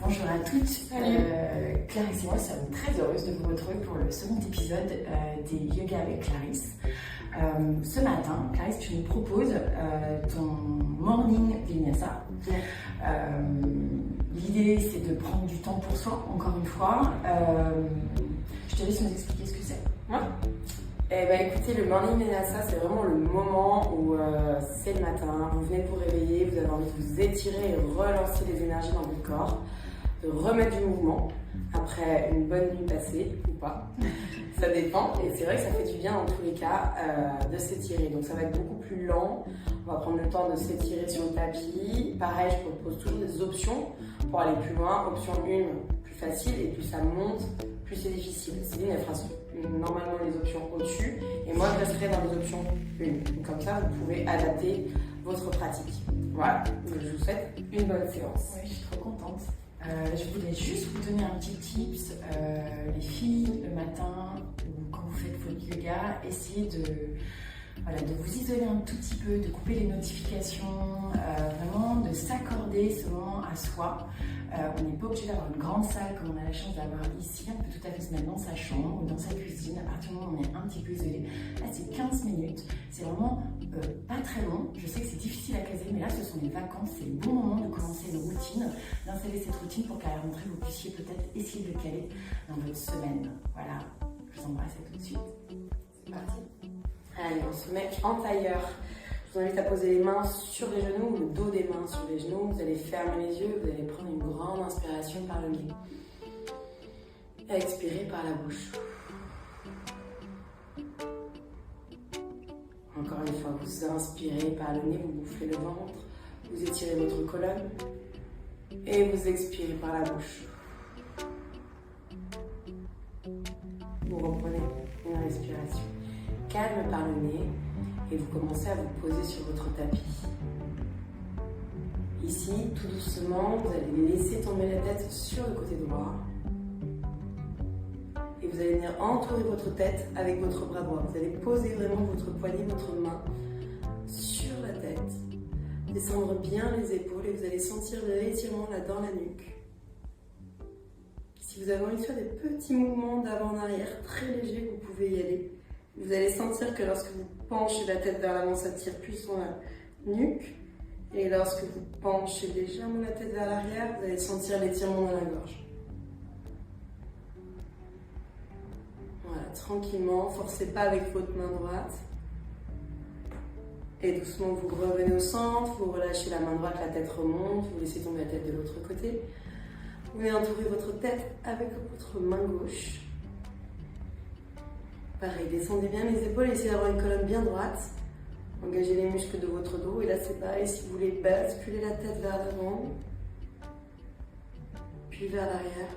Bonjour à toutes. Salut. Clarisse et moi sommes très heureuses de vous retrouver pour le second épisode des Yoga avec Clarisse. Ce matin, Clarisse, tu nous proposes ton morning vinyasa. L'idée, c'est de prendre du temps pour soi, encore une fois. Je te laisse nous expliquer ce que c'est. Ouais. Eh ben, écoutez, le morning vinyasa, c'est vraiment le moment où c'est le matin, vous venez de vous réveiller, vous avez envie de vous étirer et relancer les énergies dans votre corps, de remettre du mouvement après une bonne nuit passée ou pas. Ça dépend, et c'est vrai que ça fait du bien dans tous les cas de s'étirer. Donc ça va être beaucoup plus lent, on va prendre le temps de s'étirer sur le tapis. Pareil, je propose toujours des options pour aller plus loin. Option 1, plus facile, et plus ça monte, plus c'est difficile. Céline, elle fera normalement les options au-dessus, et moi je resterai dans les options 1. Donc comme ça, vous pouvez adapter votre pratique. Voilà, donc je vous souhaite une bonne séance. Oui, je suis trop contente. Je voulais juste vous donner un petit tips. Les filles, le matin, ou quand vous faites votre yoga, essayez de vous isoler un tout petit peu, de couper les notifications, vraiment de s'accorder ce moment à soi. On n'est pas obligé d'avoir une grande salle comme on a la chance d'avoir ici. On peut tout à fait se mettre dans sa chambre ou dans sa cuisine à partir du moment où on est un petit peu isolé. Là, c'est 15 minutes. C'est vraiment pas très long. Je sais que c'est difficile à caser, mais là, ce sont les vacances. C'est le bon moment de commencer une routine, d'installer cette routine pour qu'à la rentrée, vous puissiez peut-être essayer de le caler dans votre semaine. Voilà, je vous embrasse à tout de suite. C'est parti. Allez, on se met en tailleur. Je vous invite à poser les mains sur les genoux, le dos des mains sur les genoux. Vous allez fermer les yeux, vous allez prendre une grande inspiration par le nez. Et expirer par la bouche. Encore une fois, vous inspirez par le nez, vous boufflez le ventre, vous étirez votre colonne et vous expirez par la bouche. Vous reprenez une respiration calme par le nez et vous commencez à vous poser sur votre tapis. Ici, tout doucement, vous allez laisser tomber la tête sur le côté droit et vous allez venir entourer votre tête avec votre bras droit. Vous allez poser vraiment votre poignet, votre main sur la tête, descendre bien les épaules et vous allez sentir l'étirement là dans la nuque. Si vous avez envie de faire des petits mouvements d'avant en arrière très légers, vous pouvez y aller. Vous allez sentir que lorsque vous penchez la tête vers l'avant, ça tire plus sur la nuque. Et lorsque vous penchez légèrement la tête vers l'arrière, vous allez sentir l'étirement dans la gorge. Voilà, tranquillement, forcez pas avec votre main droite. Et doucement, vous revenez au centre, vous relâchez la main droite, la tête remonte, vous laissez tomber la tête de l'autre côté. Vous venez entourer votre tête avec votre main gauche. Pareil, descendez bien les épaules, essayez d'avoir une colonne bien droite. Engagez les muscles de votre dos. Et là, c'est pareil, si vous voulez basculer la tête vers l'avant, puis vers l'arrière,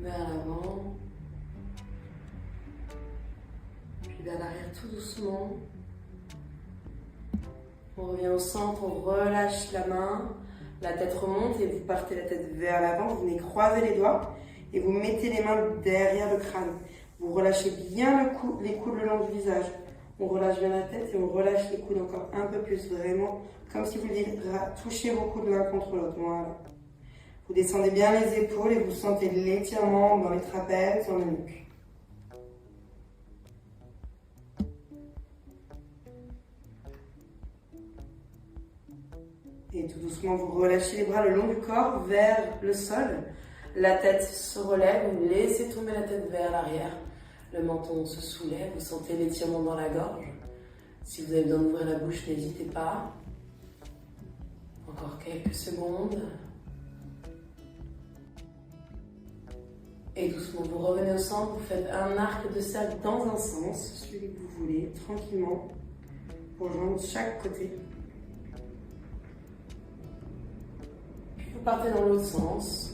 vers l'avant, puis vers l'arrière tout doucement. On revient au centre, on relâche la main, la tête remonte et vous partez la tête vers l'avant. Vous venez croiser les doigts. Et vous mettez les mains derrière le crâne. Vous relâchez bien les coudes le long du visage. On relâche bien la tête et on relâche les coudes encore un peu plus. Vraiment, comme si vous touchiez vos coudes l'un contre l'autre. Voilà. Vous descendez bien les épaules et vous sentez l'étirement dans les trapèzes, dans la nuque. Et tout doucement, vous relâchez les bras le long du corps vers le sol. La tête se relève, vous laissez tomber la tête vers l'arrière. Le menton se soulève, vous sentez l'étirement dans la gorge. Si vous avez besoin d'ouvrir la bouche, n'hésitez pas. Encore quelques secondes. Et doucement, vous revenez au centre, vous faites un arc de cercle dans un sens, celui que vous voulez, tranquillement, pour joindre chaque côté. Puis vous partez dans l'autre sens.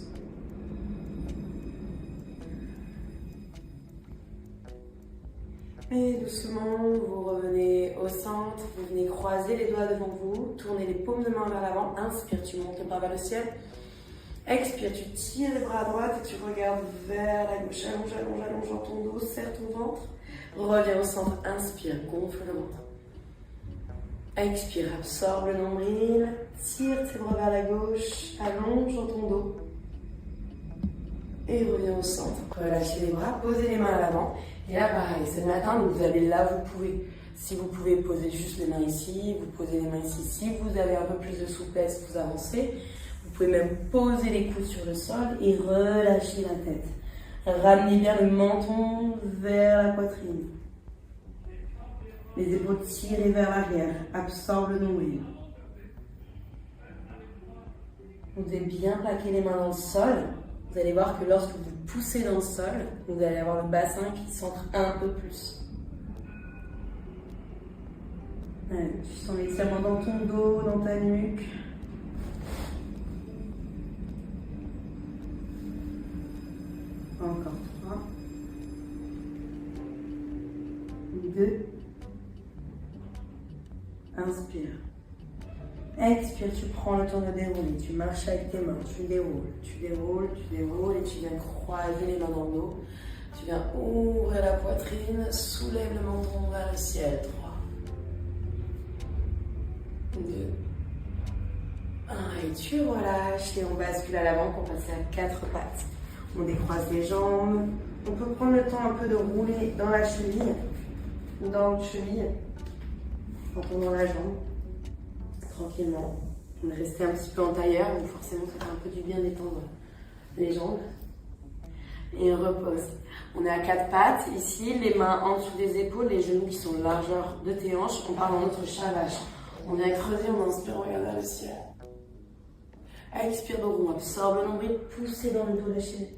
Et doucement, vous revenez au centre, vous venez croiser les doigts devant vous, tournez les paumes de main vers l'avant, inspire, tu montes le bras vers le ciel, expire, tu tires les bras à droite et tu regardes vers la gauche, allonge, allonge, allonge dans ton dos, serre ton ventre, reviens au centre, inspire, gonfle le ventre. Expire, absorbe le nombril, Tire tes bras vers la gauche, allonge dans ton dos. Et reviens au centre. Relâchez les bras, posez les mains à l'avant. Et là, pareil, c'est le matin, donc vous avez là, vous pouvez. Si vous pouvez poser juste les mains ici, vous posez les mains ici. Si vous avez un peu plus de souplesse, vous avancez. Vous pouvez même poser les coudes sur le sol et relâcher la tête. Ramenez bien le menton vers la poitrine. Les épaules tirées vers l'arrière, absorbe le nombril. Vous devez bien plaquer les mains dans le sol. Vous allez voir que lorsque vous poussez dans le sol, vous allez avoir le bassin qui centre un peu plus. Allez, tu sens l'étirement dans ton dos, dans ta nuque. Encore 3. 2. Inspire. Expire, tu prends le temps de dérouler. Tu marches avec tes mains, tu déroules, tu déroules, tu déroules et tu viens croiser les mains dans le dos. Tu viens ouvrir la poitrine, soulève le menton vers le ciel. 3. 2. 1. Et tu relâches et on bascule à l'avant pour passer à 4 pattes. On décroise les jambes. On peut prendre le temps un peu de rouler dans la cheville ou dans le cheville en tournant la jambe tranquillement. On est resté un petit peu en tailleur, donc forcément ça fait un peu du bien d'étendre les jambes. Et on repose. On est à 4 pattes. Ici, les mains en dessous des épaules, les genoux qui sont largeur de tes hanches. On part dans notre chat vache. On vient creuser, on inspire, on regarde vers le ciel. Expire, donc on absorbe le nombril, poussez dans le dos, lâchez.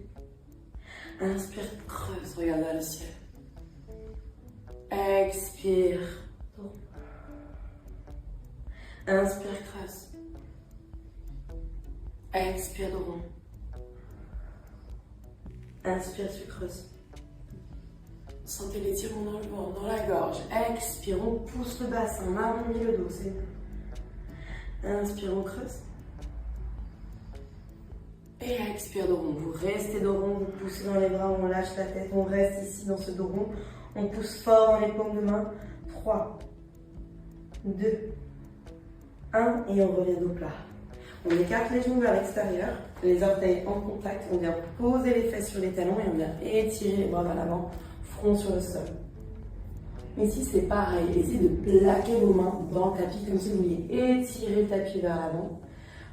Inspire, creuse, regarde vers le ciel. Expire. Inspire, creuse. Expire, de rond. Inspire, tu creuses. Sentez l'étirement dans le ventre, dans la gorge. Expire, on pousse le bassin, on arrondit le dos, c'est bon. Inspire, on creuse. Et expire, dos rond. Vous restez dos rond, vous poussez dans les bras, on lâche la tête, on reste ici dans ce dos rond. On pousse fort dans les paumes de main. 3, 2, 1 et on revient dos plat. On écarte les genoux vers l'extérieur, les orteils en contact, on vient poser les fesses sur les talons et on vient étirer les bras vers l'avant, front sur le sol. Ici c'est pareil, essayez de plaquer vos mains dans le tapis comme si vous vouliez étirer le tapis vers l'avant.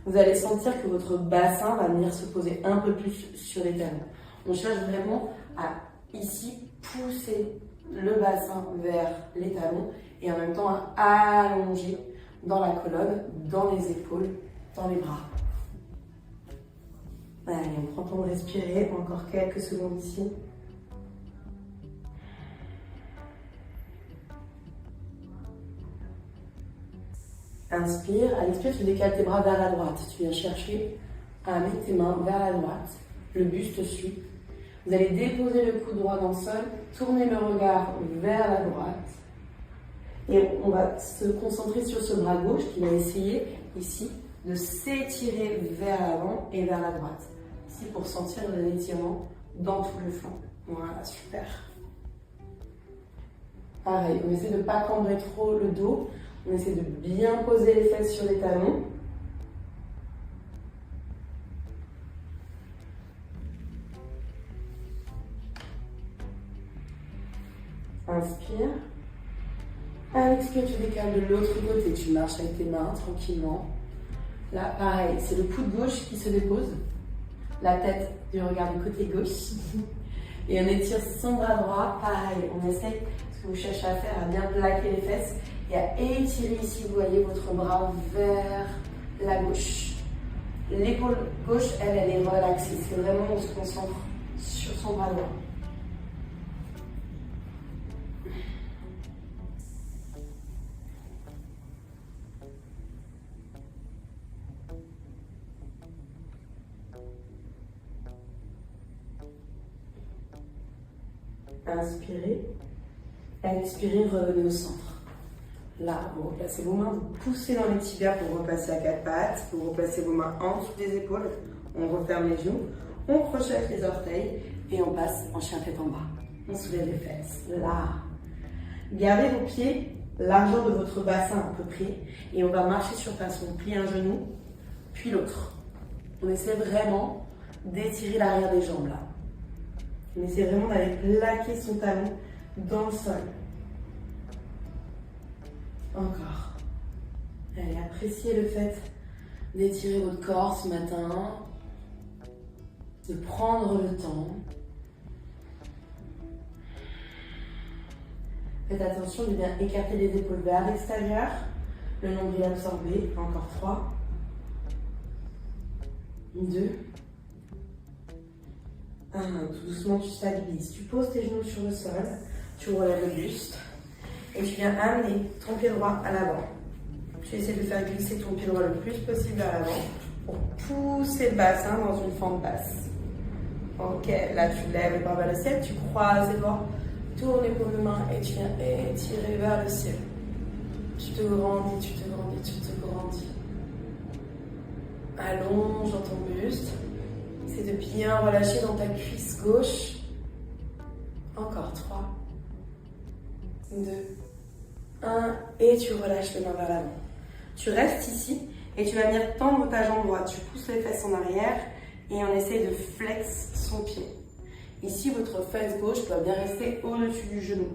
Vous allez sentir que votre bassin va venir se poser un peu plus sur les talons. On cherche vraiment à ici pousser le bassin vers les talons et en même temps à allonger dans la colonne, dans les épaules, dans les bras. Allez, on prend le temps de respirer, encore quelques secondes ici. Inspire, à l'expire, tu décales tes bras vers la droite. Tu viens chercher à mettre tes mains vers la droite. Le buste suit. Vous allez déposer le coude droit dans le sol, tourner le regard vers la droite. Et on va se concentrer sur ce bras gauche qui va essayer, ici, de s'étirer vers l'avant et vers la droite. Ici, pour sentir l'étirement dans tout le flanc. Voilà, super. Pareil, on essaie de ne pas cambrer trop le dos. On essaie de bien poser les fesses sur les talons. Inspire. À l'expire, tu décales de l'autre côté. Tu marches avec tes mains tranquillement. Là, pareil, c'est le coude gauche qui se dépose. La tête du regard du côté gauche. Et on étire son bras droit. Pareil, on essaie, ce que vous cherchez à faire, à bien plaquer les fesses. Et à étirer ici, vous voyez votre bras vers la gauche. L'épaule gauche, elle est relaxée. C'est vraiment, on se concentre sur son bras droit. Inspirez. Expirez, revenez au centre. Là, vous replacez vos mains, vous poussez dans les tibias pour repasser à 4 pattes. Vous replacez vos mains en dessous des épaules. On referme les genoux. On crochette les orteils et on passe en chien tête en bas. On soulève les fesses. Là. Gardez vos pieds largeur de votre bassin à peu près. Et on va marcher sur place. On plie un genou, puis l'autre. On essaie vraiment d'étirer l'arrière des jambes là. On essaie vraiment d'aller plaquer son talon dans le sol. Encore. Allez, appréciez le fait d'étirer votre corps ce matin, de prendre le temps. Faites attention de bien écarter les épaules vers l'extérieur, le nombril absorbé. Encore 3, 2, 1. Tout doucement, tu stabilises. Tu poses tes genoux sur le sol, tu relèves le buste et tu viens amener ton pied droit à l'avant. Tu essaies de faire glisser ton pied droit le plus possible vers l'avant pour pousser le bassin dans une fente basse. Ok, là tu lèves les bras vers le ciel, tu croises les doigts, tourne l'épaule de main et tu viens étirer vers le ciel. Tu te grandis, tu te grandis, tu te grandis. Allonge dans ton buste. C'est de bien relâcher dans ta cuisse gauche. Encore 3, 2, 1. Et tu relâches les mains vers l'avant. Tu restes ici et tu vas venir tendre ta jambe droite. Tu pousses les fesses en arrière et on essaie de flex son pied. Ici, votre fesse gauche doit bien rester au-dessus du genou.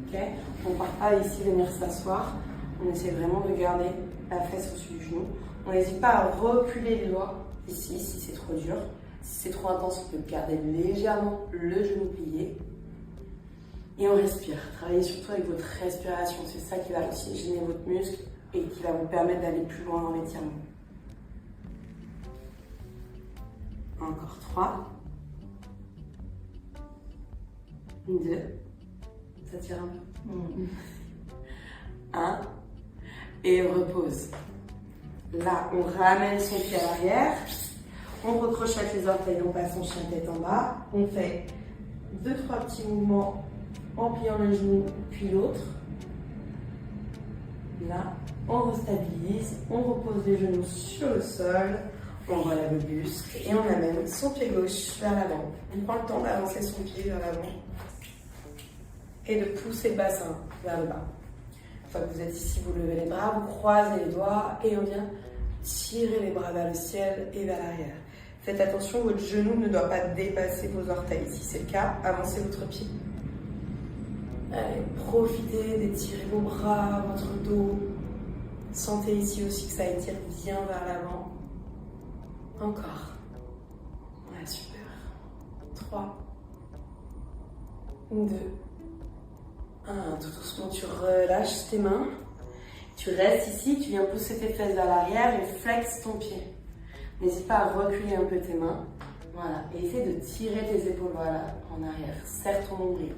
Okay, on ne part pas ici venir s'asseoir. On essaie vraiment de garder la fesse au-dessus du genou. On n'hésite pas à reculer les doigts ici si c'est trop dur. Si c'est trop intense, on peut garder légèrement le genou plié. Et on respire. Travaillez surtout avec votre respiration. C'est ça qui va aussi gêner votre muscle et qui va vous permettre d'aller plus loin dans l'étirement. Encore 3, 2, ça tire un peu. 1, et repose. Là, on ramène son pied à l'arrière, on recrochette les orteils, on passe son chien tête en bas, on fait 2-3 petits mouvements en pliant le genou puis l'autre. Là, on restabilise, on repose les genoux sur le sol, on relève le buste et on amène son pied gauche vers l'avant. On prend le temps d'avancer son pied vers l'avant et de pousser le bassin vers le bas. Une fois que vous êtes ici, vous levez les bras, vous croisez les doigts et on vient tirer les bras vers le ciel et vers l'arrière. Faites attention, votre genou ne doit pas dépasser vos orteils. Si c'est le cas, avancez votre pied. Allez, profitez d'étirer vos bras, votre dos. Sentez ici aussi que ça étire bien vers l'avant. Encore. Ouais, super. 3, 2, 1. Tout doucement, tu relâches tes mains. Tu restes ici, tu viens pousser tes fesses vers l'arrière et flex ton pied. N'hésite pas à reculer un peu tes mains. Voilà. Et essaie de tirer tes épaules en arrière. Serre ton nombril.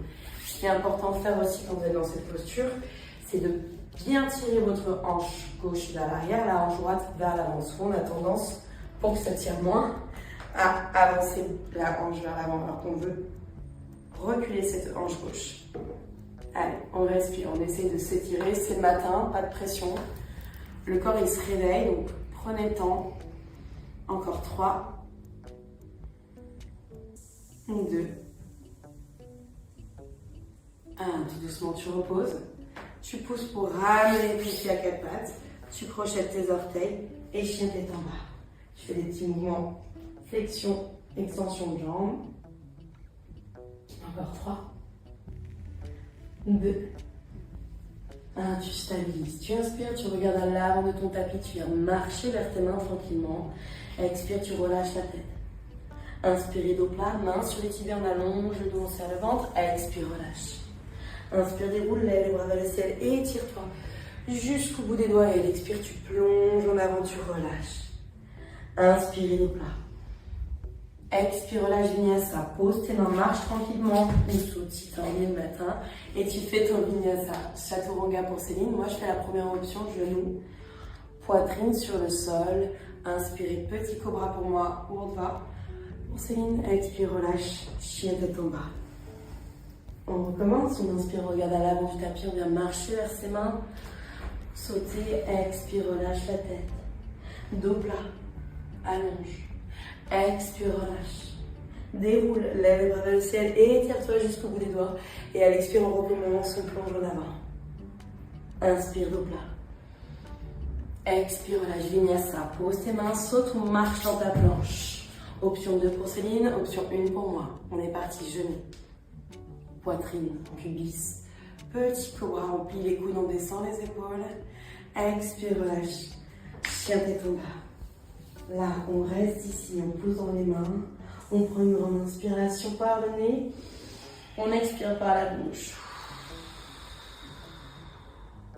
Ce qui est important de faire aussi quand vous êtes dans cette posture, c'est de bien tirer votre hanche gauche vers l'arrière, la hanche droite vers l'avant. Souvent, on a tendance, pour que ça tire moins, à avancer la hanche vers l'avant alors qu'on veut reculer cette hanche gauche. Allez, on respire, on essaie de s'étirer. C'est le matin, pas de pression. Le corps, il se réveille, donc prenez le temps. Encore 3, 2, 1. Tout doucement, tu reposes. Tu pousses pour ramener tes pieds à quatre pattes. Tu crochettes tes orteils et chien tête en bas. Tu fais des petits mouvements flexion, extension de jambes. Encore 3, 2, 1. Tu stabilises. Tu inspires, tu regardes à l'avant de ton tapis. Tu viens marcher vers tes mains tranquillement. Expire, tu relâches la tête. Inspire, dos plat, main sur les tibias, on allonge le dos, on serre le ventre. Expire, relâche. Inspire, déroule, lève les bras vers le ciel et étire-toi jusqu'au bout des doigts. Et expire, tu plonges en avant, tu relâches. Inspire, dos plat. Expire, relâche, vinyasa. Pose tes mains, marche tranquillement ou saute le matin. Et tu fais ton vinyasa. Chaturanga pour Céline. Moi, je fais la première option, genoux, poitrine sur le sol. Inspirez, petit cobra pour moi, urdhva. Pour Céline, expire, relâche, chien tête en bas. On recommence, on inspire, regarde à l'avant du tapis, on vient marcher vers ses mains, sauter, expire, relâche la tête. Dos plat, allonge, expire, relâche. Déroule, lève les bras vers le ciel et étire-toi jusqu'au bout des doigts. Et à l'expire, on recommence, on plonge en avant. Inspire, dos plat. Expire, relâche, vinyasa. Pose tes mains, saute ou marche dans ta planche. Option 2 pour Céline, option 1 pour moi. On est parti, genoux. Poitrine, pubis. Petit cobra, on plie les coudes, on descend les épaules. Expire, relâche. Chien tête en bas. Là, on reste ici, on pousse dans les mains. On prend une grande inspiration par le nez. On expire par la bouche.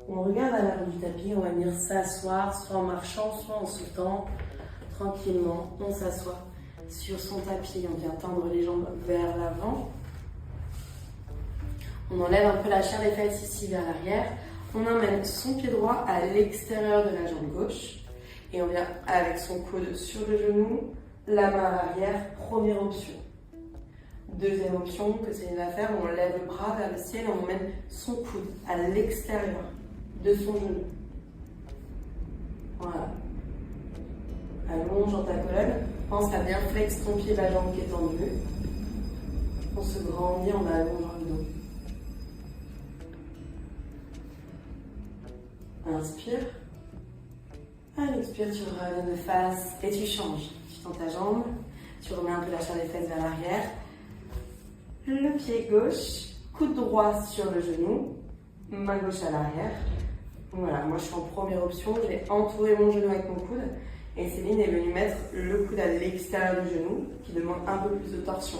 On regarde à l'arrière du tapis, on va venir s'asseoir, soit en marchant, soit en sautant. Tranquillement, on s'assoit sur son tapis, on vient tendre les jambes vers l'avant. On enlève un peu la chair des fesses ici vers l'arrière. On emmène son pied droit à l'extérieur de la jambe gauche. Et on vient avec son coude sur le genou, la main à l'arrière, première option. Deuxième option que Céline va faire, on lève le bras vers le ciel et on emmène son coude à l'extérieur de son genou. Voilà. Allonge dans ta colonne. Pense à bien flex ton pied, la jambe qui est tendue. On se grandit en allongeant le dos. Inspire. À l'expire, tu reviens de face et tu changes. Tu tends ta jambe, tu remets un peu la chair des fesses vers l'arrière. Le pied gauche, coude droit sur le genou, main gauche à l'arrière. Voilà, moi je suis en première option, j'ai entouré mon genou avec mon coude et Céline est venue mettre le coude à l'extérieur du genou qui demande un peu plus de torsion.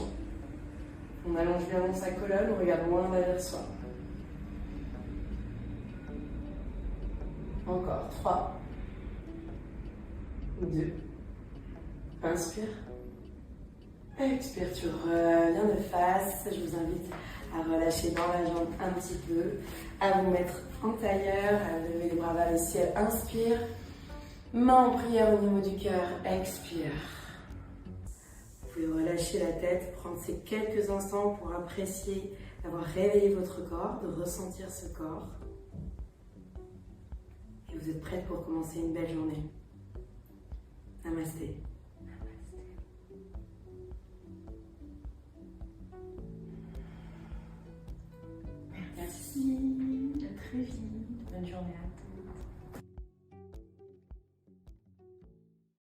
On allonge bien dans sa colonne, on regarde loin derrière soi. Encore, 3, 2, inspire, expire, tu reviens de face, je vous invite à relâcher dans la jambe un petit peu, à vous mettre en tailleur, à lever les bras vers le ciel, inspire, main en prière au niveau du cœur, expire. Vous pouvez relâcher la tête, prendre ces quelques instants pour apprécier d'avoir réveillé votre corps, de ressentir ce corps. Et vous êtes prête pour commencer une belle journée. Namasté. Merci.